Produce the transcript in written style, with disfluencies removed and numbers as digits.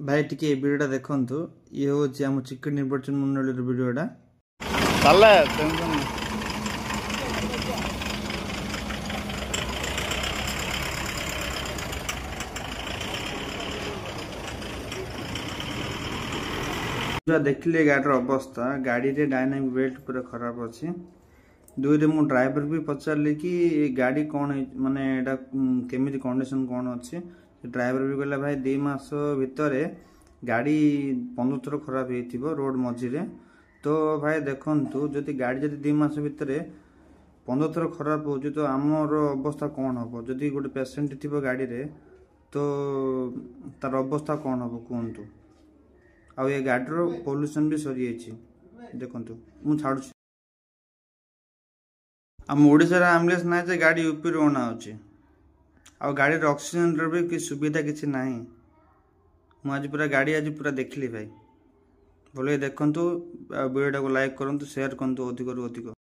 भाई टिके वीडियोटा देखंतु ये होची हम चिकन निर्वाचन मंडल वीडियोटा चले टेंशन जो देखिले गाडीर अवस्था गाड़ी रे डायनामिक बेल्ट पूरा खराब अछि दुई रे मु ड्राइवर भी पचारली कि गाड़ी कौन माने एटा केमिति कंडीशन कौन अछि ड्राइवर भी कहला भाई 2 मास भितरे गाड़ी 15 थर खराब हेतिबो रोड मझिरे तो भाई देखंतु जदि गाड़ी जदि 2 मास भितरे 15 थर खराब होची तो हमर अवस्था कौन हबो जदि गोटे पेशेंट थिबो गाड़ी रे तो तार अवस्था कौन हबो कोंतु आ ये गाड़ी रो पोल्यूशन भी सरी अछि देखंतु मु छाडु हम ओडिसा रे एम्बुलेंस ना जे गाड़ी यूपी रो ना होची आ गाड़ी रे ऑक्सीजन रो भी कि सुविधा किछि नाही मु आज पूरा गाड़ी आज पूरा देखली भाई बोले देखंतु वीडियो को लाइक करंतु शेयर करंतु अधिक रु अधिक।